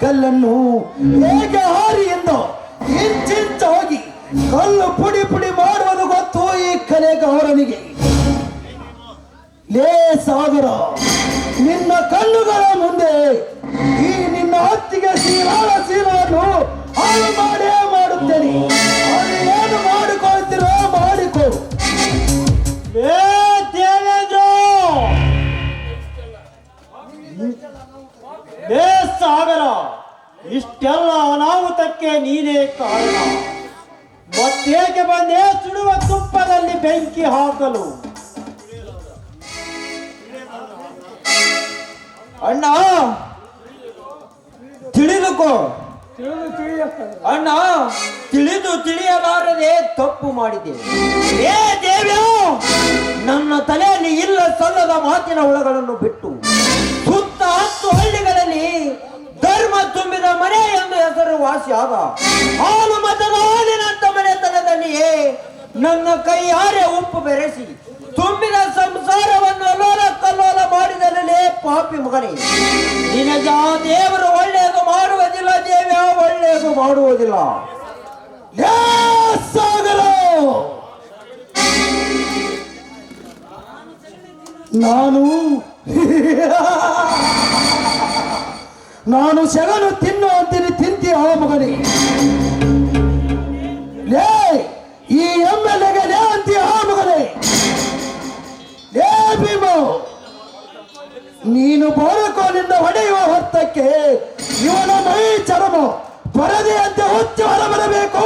ಕಲ್ಲನ್ನು ಹೇಗೆ ಹಾರಿಯಿಂದ ಇಂಚಿಂಚಾಗಿ ಕಲ್ಲು ಪುಡಿ ಪುಡಿ ಮಾಡುವುದು ಗೊತ್ತು ಈ ಕಲೆಗಾರನಿಗೆ. ಲೇ ಸಾಗರ, ನಿನ್ನ ಕಣ್ಣುಗಳ ಮುಂದೆ ಈ ನಿನ್ನ ಹತ್ತಿಗೆ ಶೀಲವನ್ನು ಹಾಳು ಮಾಡೇ ಮಾಡುತ್ತೇನೆ. ಅದು ಏನು ಮಾಡಿಕೊಳ್ತೀರೋ ಮಾಡಿಕೊ. ದೇವೇಂದ್ರ, ಸಾಗರ, ಇಷ್ಟೆಲ್ಲ ಅನಾಹುತಕ್ಕೆ ನೀನೇ ಕಾರಣ. ಮತ್ತೇಕೆ ಬಂದೆ ಸುಡುವ ತುಪ್ಪದಲ್ಲಿ ಬೆಂಕಿ ಹಾಕಲು? ಅಣ್ಣ ತಿಳಿದುಕೋ ಅಣ್ಣ, ತಿಳಿದು ತಿಳಿಯಲಾರದೆ ತಪ್ಪು ಮಾಡಿದೆ. ಏ ದೇವ್ಯ, ನನ್ನ ತಲೆಯಲ್ಲಿ ಇಲ್ಲ ಸಲ್ಲದ ಮಾತಿನ ಹುಳಗಳನ್ನು ಬಿಟ್ಟು ಸುತ್ತ 10 ಹಳ್ಳಿಗಳಲ್ಲಿ ಧರ್ಮ ತುಂಬಿದ ಮನೆ ಎಂದು ಹೆಸರು ವಾಸಿಯಾದ ಹಾಲು ಮತದ ಹಾಲಿನಂತ ಮನೆತನದಲ್ಲಿಯೇ ನನ್ನ ಕೈಯಾರೆ ಉಪ್ಪು ಬೆರೆಸಿ ತುಂಬಿದ ಸಂಸಾರವನ್ನು ಅಲ್ಲೋಲ ಕಲ್ಲೋಲ ಮಾಡಿದರಲ್ಲೇ ಪಾಪಿ ಮಗನೇ. ನಿನಗೆ ಆ ದೇವರು ಒಳ್ಳೆಯದು ಮಾಡುವುದಿಲ್ಲ ದೇವ್ಯ, ಒಳ್ಳೆಯದು ಮಾಡುವುದಿಲ್ಲ. ಸಾಗರ, ನಾನು ಸೆಗಲು ತಿನ್ನು ಅಂತೀನಿ, ತಿಂತಿ ಆ ಮಗನೇ. ಲೇ ಈ ಎಮ್ಮೆಲೆಗೆ ಲೇ ಅಂತೀಯ ಆ ಮಗನೇ. ಲೇ ಭೀಮ, ನೀನು ಬೋರಕೋಲಿಂದ ಹೊಡೆಯುವ ಹೊತ್ತಕ್ಕೆ ಇವನ ಮೈ ಚರ್ಮ ಪರದೆಯಂತೆ ಹೊಚ್ಚಿ ಹೊರಬರಬೇಕು.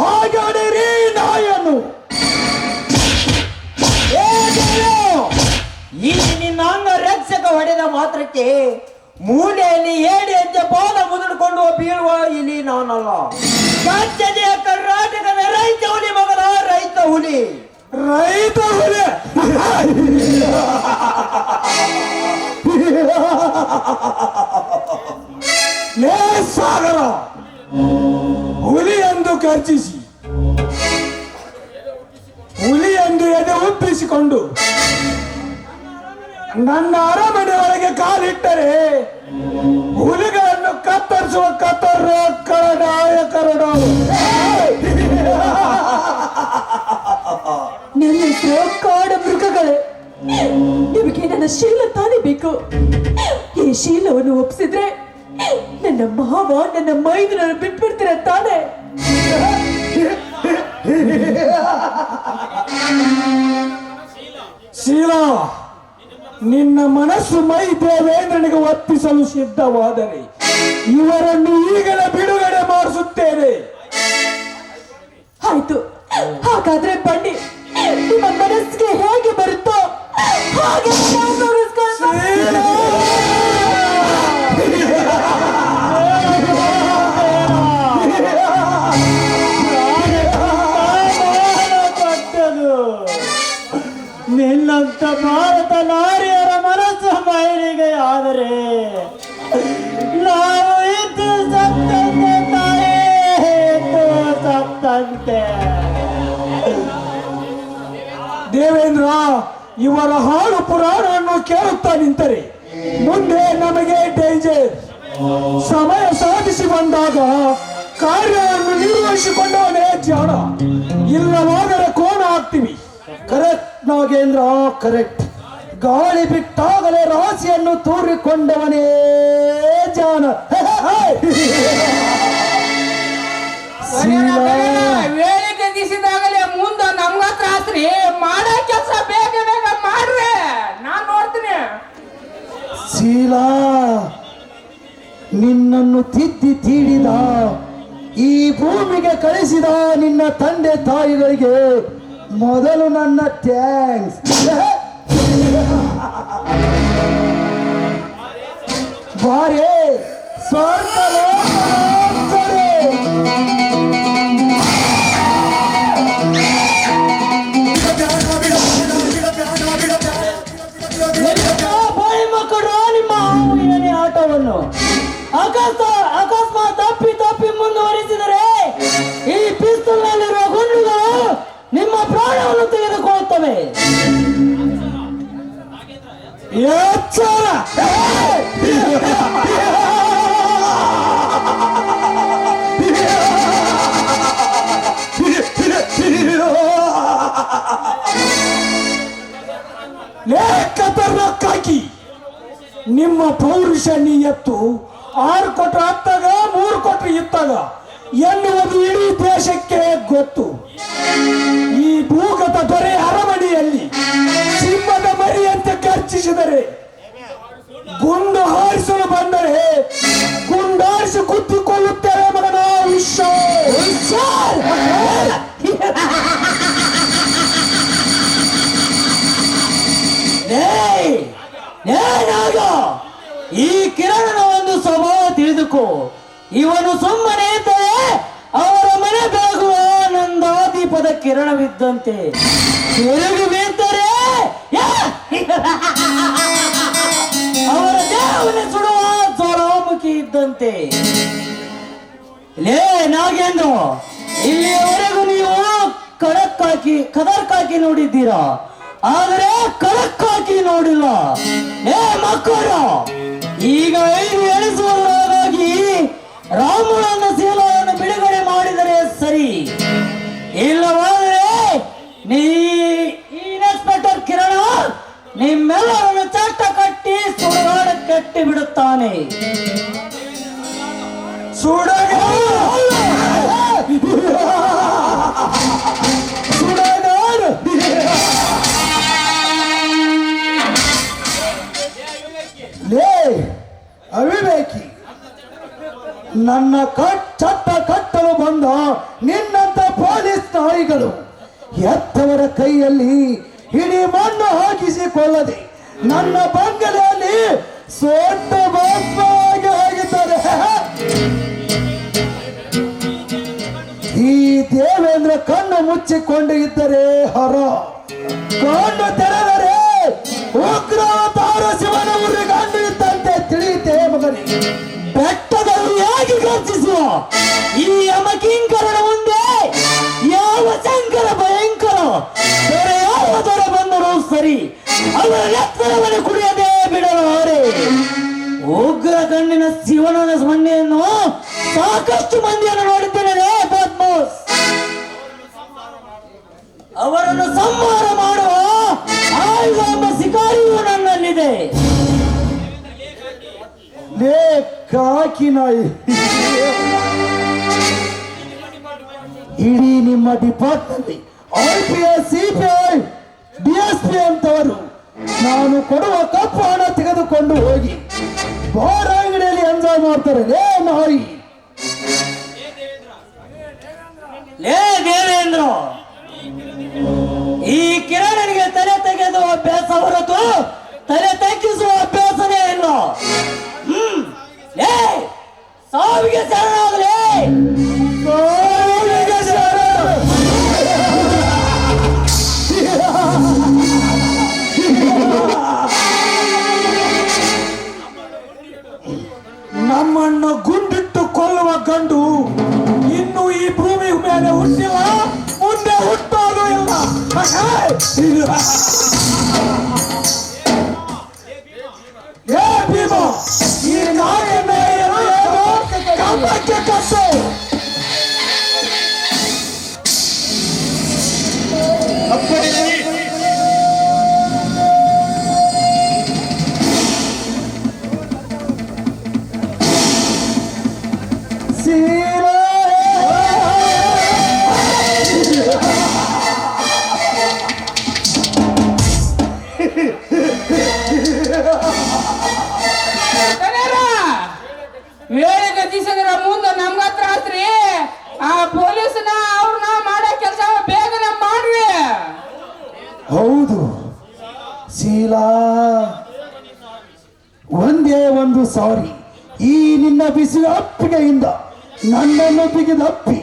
ಹಾಗೆ ಹೊಡೆಯಿರಿ ನಾಯನ್ನು. ಈ ನಿನ್ನ ಅಂಗ ರಕ್ಷಕ ಹೊಡೆದ ಮಾತ್ರಕ್ಕೆ ಮೂಲೆಯಲ್ಲಿ ಏಡಿ ಹೆಜ್ಜೆ ಪಾದ ಮುದುಡ್ಕೊಂಡು ಬೀಳುವ ಇಲ್ಲಿ ನಾನಲ್ಲ. ರಾಜ್ಯದ ಕರ್ನಾಟಕದ ರೈತ ಹುಲಿ ಮಗನ ರೈತ ಹುಲಿ. ಲೇ ಸಾಗರ, ಹುಲಿ ಎಂದು ಗರ್ಜಿಸಿ ಹುಲಿ ಎಂದು ಎದೆ ಉಬ್ಬಿಸಿಕೊಂಡು ನನ್ನ ಅರಮನೆ ಒಳಗೆ ಕಾಲಿಟ್ಟರೆ ಹುಲಿಗಳನ್ನು ಕತ್ತರಿಸುವ ಕತ್ತರ ಕರಡಾಯ ಕರಡು. ನನ್ನ ಹೆಸರು ಕಾಡ ಮೃಗಗಳೇ. ನಿಮಗೆ ನನ್ನ ಶೀಲ ತಾನೇ ಬೇಕು. ಈ ಶೀಲವನ್ನು ಒಪ್ಪಿಸಿದ್ರೆ ನನ್ನ ಮಾವ ನನ್ನ ಮೈದನನ್ನು ಬಿಟ್ಬಿಡ್ತೀರ ತಾನೇ? ಶೀಲಾ, ನಿನ್ನ ಮನಸ್ಸು ಮೈ ದೇವೇಂದ್ರನಿಗೆ ಒಪ್ಪಿಸಲು ಸಿದ್ಧವಾದರೆ ಇವರನ್ನು ಈಗಲೇ ಬಿಡುಗಡೆ ಮಾಡಿಸುತ್ತೇನೆ. ಆಯ್ತು, ಹಾಗಾದ್ರೆ ಬನ್ನಿ. ನಿಮ್ಮ ಮನಸ್ಸಿಗೆ ಹೇಗೆ ಬರುತ್ತೋ ಹಾಗೆ ನಿನ್ನಂತ ಭಾರತ ನಾರಿಯರ ಮನಸ್ಸು ಮೈಲಿಗೆ ಆದರೆ ನಾವು ಇದ್ದು ಸತ್ತಂತೆ, ತಾಯೇ ಇದ್ದು ಸತ್ತಂತೆ. ದೇವೇಂದ್ರ, ಇವರ ಹಾಳು ಪುರಾಣವನ್ನು ಕೇಳುತ್ತಾ ನಿಂತರೆ ಮುಂದೆ ನಮಗೆ ಡೇಂಜರ್. ಸಮಯ ಸಾಧಿಸಿ ಬಂದಾಗ ಕಾರ್ಯವನ್ನು ನಿರ್ವಹಿಸಿಕೊಂಡವನೇ ಜಾಣ, ಇಲ್ಲವಾದರೆ ಕೋಣ ಆಗ್ತೀವಿ. Correct Nagendra, correct. ಗಾಳಿ ಬಿಟ್ಟಾಗಲೇ ರಾಶಿಯನ್ನು ತೂರಿಕೊಂಡವನೇ ಜಾಣ. ವೇಳೆ ದಿಸಿದಾಗಲೇ ಮುಂದ ನಮ್ಗ ತ್ರಾಸ್ರಿ. ಮಾಡೋ ಕೆಲಸ ಬೇಗ ಬೇಗ ಮಾಡ್ರಿ, ನಾನ್ ನೋಡ್ತೀನಿ. ಶೀಲಾ, ನಿನ್ನನ್ನು ತಿದ್ದಿ ತೀಡಿದ ಈ ಭೂಮಿಗೆ ಕಳಿಸಿದ ನಿನ್ನ ತಂದೆ ತಾಯಿಗಳಿಗೆ ಮೊದಲು ನನ್ನ ಥ್ಯಾಂಕ್ಸ್. ಬಾರೇ ಸ್ವಾರ್ಥ ಆಟವನ್ನು ಅಕಸ್ಮಾತ್ ತಪ್ಪಿ ಮುಂದುವರಿಸಿದರೆ ಈ ಪಿಸ್ತೂಲ್ನಲ್ಲಿರುವ ಗುಂಡುಗಳು ನಿಮ್ಮ ಪ್ರಾಣವನ್ನು ತೆಗೆದುಕೊಳ್ಳುತ್ತವೆ. ಎಚ್ಚರ! ಕಡಕ್ಕಾಕಿ ನಿಮ್ಮ ಪೌರುಷ ನೀಯತ್ತು 6 ಕೊಟ್ರೆ ಹತ್ತಾಗ 3 ಕೊಟ್ರೆ ಇತ್ತಾಗ ಎನ್ನುವುದು ಇಡೀ ದೇಶಕ್ಕೆ ಗೊತ್ತು. ಈ ಭೂಗತ ದೊರೆ ಅರಮನೆಯಲ್ಲಿ ಸಿಂಹದ ಮರಿಯಂತೆ ಗರ್ಜಿಸಿದರೆ ಗುಂಡು ಹಾರಿಸಲು ಬಂದರೆ ಗುಂಡಾರಿಸಿ ಕುತ್ತಿಕೊಳ್ಳುತ್ತೇವೆ ಮಗನ. ಈ ಕಿರಣನ ಒಂದು ಸ್ವಭಾವ ತಿಳಿದುಕೋ. ಇವನು ಸುಮ್ಮನೆ ಇದ್ದರೆ ಅವರ ಮನೆ ಬೆಳಗುವ ಆನಂದಾದೀಪದ ಕಿರಣವಿದ್ದಂತೆ, ತಿರುಗಿ ಬಿದ್ದರೆ ಅವರ ದೇಹವನ್ನು ಸುಡುವ ಜ್ವಾಲಾಮುಖಿ ಇದ್ದಂತೆ. ಲೇ ನಾಗೇಂದ್ರ, ಇಲ್ಲಿಯವರೆಗೂ ನೀವು ಕದರ್ಕಾಕಿ ನೋಡಿದ್ದೀರಾ, ಆದರೆ ಕಡಕ್ಕಾಕಿ ನೋಡಿಲ್ಲ. ಏ ಮಕ್ಕಳು, ಈಗ 5 ಎಣಿಸುವುದರಾಗಿ ರಾಮುಳನ್ನ ಶೀಲವನ್ನು ಬಿಡುಗಡೆ ಮಾಡಿದರೆ ಸರಿ, ಇಲ್ಲವಾದರೆ ಇನ್ಸ್ಪೆಕ್ಟರ್ ಕಿರಣ ನಿಮ್ಮೆಲ್ಲರನ್ನು ಚಟ್ಟ ಕಟ್ಟಿ ಸುಡುಗಾಡ ಕಟ್ಟಿ ಬಿಡುತ್ತಾನೆ. ಲೇ ಅವಿವೇಕಿ, ನನ್ನ ಚಟ್ಟ ಕಟ್ಟಲು ಬಂದ ನಿನ್ನಂತ ಪೊಲೀಸ್ ನಾಯಿಗಳು ಎತ್ತವರ ಕೈಯಲ್ಲಿ ಹಿಡಿ ಮಣ್ಣು ಹಾಕಿಸಿಕೊಳ್ಳದೆ ನನ್ನ ಬಂಗಲೆಯಲ್ಲಿ ಸೊಟ್ಟ ಭಸ್ಮವಾಗಿ ಹೋಗಿದ್ದಾರೆ. ಈ ದೇವೇಂದ್ರ ಕಣ್ಣು ಮುಚ್ಚಿಕೊಂಡು ಇದ್ದರೆ ಹರ, ಕಣ್ಣು ತೆರೆದರೆ ಉಗ್ರವತಾರ ಶಿವನ ಉರಿಗಂಡು ಇದ್ದಂತೆ ತಿಳಿಯುತ್ತೆ ಮಗನೇ. ಬೆಟ್ಟಗಳು ಹೇಗೆ ಗರ್ಜಿಸುವ ಈ ಯಮಕಿಂಕರನ ಮುಂದೆ ಯಾವ ಶಂಕರ ಭಯಂಕರ, ಬೇರೆ ಯಾವ ದೊರೆ ಬಂದರೂ ಸರಿ, ಅವರ ರಕ್ತವನ್ನು ಕುಡಿಯದೆ ಬಿಡಲಾರೆ. ಉಗ್ರ ಕಣ್ಣಿನ ಶಿವನ ಸ್ಮರಣೆಯನ್ನು ಸಾಕಷ್ಟು ಮಂದಿಯನ್ನು ನೋಡಿದ್ದೇನೆ ಬದ್ಮಾಸ್. ಅವರನ್ನು ಸಂಹಾರ ಮಾಡುವ ಆಯುಧ ಎಂಬ ಶಿಕಾರಿಯು ನನ್ನಲ್ಲಿದೆ. ಲೇ ಕಾಕಿ ನಾಯಿ, ಇಡೀ ನಿಮ್ಮ ಡಿಪಾರ್ಟ್ಮೆಂಟ್ IPS, CPI, DSP ಅಂತವರು ನಾನು ಕೊಡುವ ಕಪ್ಪು ಹಣ ತೆಗೆದುಕೊಂಡು ಹೋಗಿ ಬಾರ್ ಅಂಗಡಿಯಲ್ಲಿ ಎಂಜಾಯ್ ಮಾಡ್ತಾರೆ. ಲೇ ನಾಯಿ, ಲೇ ದೇವೇಂದ್ರ, ಈ ಕಿರಣನಿಗೆ ತಲೆ ತೆಗೆದು ಅಭ್ಯಾಸ ಹೊರತು ತಲೆ ತಗ್ಗಿಸುವ ಅಭ್ಯಾಸನೇ ಇಲ್ಲ. ಲೇ ಸಾವಿಗೆ ಶರಣಾಗಲೇ. ನಮ್ಮನ್ನು ಗುಂಡಿಟ್ಟು ಕೊಲ್ಲುವ ಗಂಡು ಇನ್ನು ಈ ಭೂಮಿ ಮೇಲೆ ಹುಟ್ಟಿಲ್ಲ, ಮುಂದೆ ಹುಟ್ಟೋದು ಇಲ್ಲ. ಏ ಭೀಮ, ಈ ನಾಯಿಯನ್ನು ಕಂಬಕ್ಕೆ ಕಟ್ಟು. ವೇಳೆ ಗತಿಸಿದ್ರ ಮುಂದೆ ನಮ್ಗ ಹತ್ರ ಆತ್ರಿ. ಆ ಪೊಲೀಸ್ನ ಅವ್ರನ್ನ ಮಾಡೋ ಕೆಲಸ ಬೇಗನೆ ಮಾಡ್ರಿ. ಹೌದು ಶೀಲಾ, ಒಂದೇ ಒಂದು ಸಾರಿ. ಈ ನಿನ್ನ ಬಿಸಿ ಅಪ್ಪಿಗೆಯಿಂದ ನನ್ನನ್ನು ಬಿಗಿದಪ್ಪಿ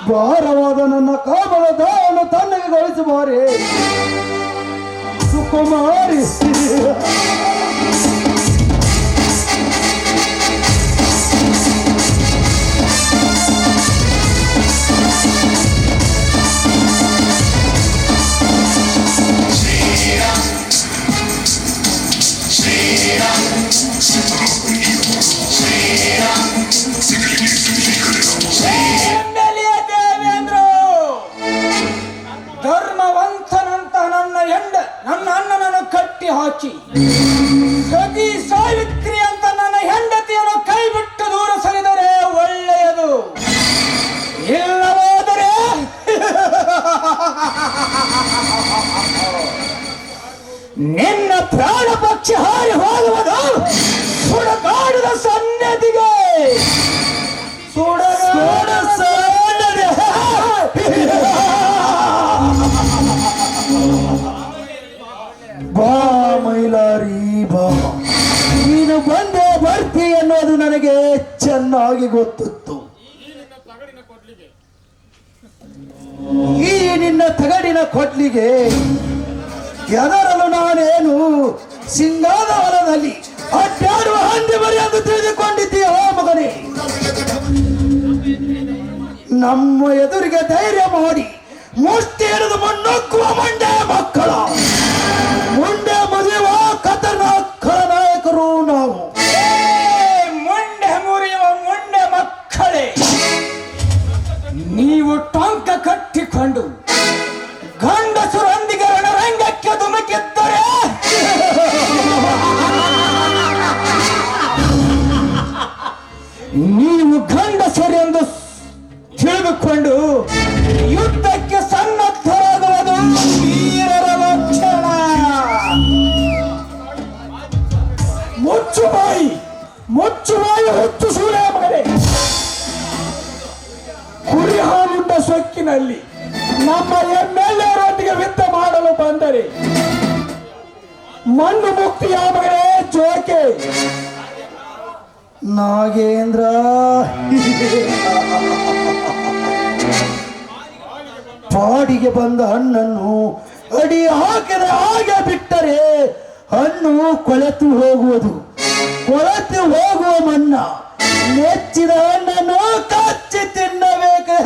ಭಾರವಾದ ನನ್ನ ಕಾಮದ ದಾವನ್ನು ತನ್ನಗೆ ಗಳಿಸಬಾರೆ ಸುಕುಮಾರಿ. ಧರ್ಮವಂತನಂತ ನನ್ನ ಅಣ್ಣನನ್ನು ಕಟ್ಟಿ ಹಾಕಿ ನನಗೆ ಚೆನ್ನಾಗಿ ಗೊತ್ತಿತ್ತು. ಈ ನಿನ್ನ ತಗಡಿನ ಕೊಡ್ಲಿಗೆ ಎದರಲು ನಾನೇನು ಸಿಂಗಾದ ಹೊಲದಲ್ಲಿ ಅಡ್ಡಾಡುವ ಹಂದಿ ಮರಿ ಎಂದು ತಿಳಿದುಕೊಂಡಿದ್ದೀಯ ಮಗನೇ. ನಮ್ಮ ಎದುರಿಗೆ ಧೈರ್ಯ ಮಾಡಿ ಮುಷ್ಟಿ ಹಿಡಿದು ಮುನ್ನುಗ್ಗುವ ಮಂಡ್ಯ ಮಕ್ಕಳ ಮುಂದೆ ಮುರಿಯುವ ಖತರ್ನಾಕ್ ನಾಯಕರು ನಾವು. ಮುಂಡೆ ಮುರಿಯುವ ಮುಂಡೆ ಮಕ್ಕಳೇ, ನೀವು ಟೊಂಕ ಕಟ್ಟಿಕೊಂಡು ಗಂಡಸರೊಂದಿಗೆ ರಣರಂಗಕ್ಕೆ ಧುಮುಕಿದ್ದರೆ ನೀವು ಗಂಡಸರೆಂದು ತಿಳಿದುಕೊಂಡು ಯುದ್ಧಕ್ಕೆ ಸನ್ನದ್ಧರಾಗುವುದು ವೀರರ ಲಕ್ಷಣ. ಮುಚ್ಚು ಬಾಯಿ ಹುಚ್ಚು ಸೂಳೆ ಮಗನೇ. ಕುರಿ ಹಾಲುಂಡ ಸೊಕ್ಕಿನಲ್ಲಿ ನಮ್ಮ MLA ಯುದ್ಧ ಮಾಡಲು ಬಂದರೆ ಮಣ್ಣು ಮುಕ್ತಿಯ ಮಗನೇ ಜೋಕೆ. ನಾಗೇಂದ್ರ ಪಾಡಿಗೆ ಬಂದ ಹಣ್ಣನ್ನು ಅಡಿ ಹಾಕದೆ ಹಾಗೆ ಬಿಟ್ಟರೆ ಹಣ್ಣು ಕೊಳೆತು ಹೋಗುವುದು. ಕೊಳೆತು ಹೋಗುವ ಮಣ್ಣ ನೆಚ್ಚಿದ ಹಣ್ಣನ್ನು ಕಚ್ಚಿ ತಿನ್ನಬೇಕು.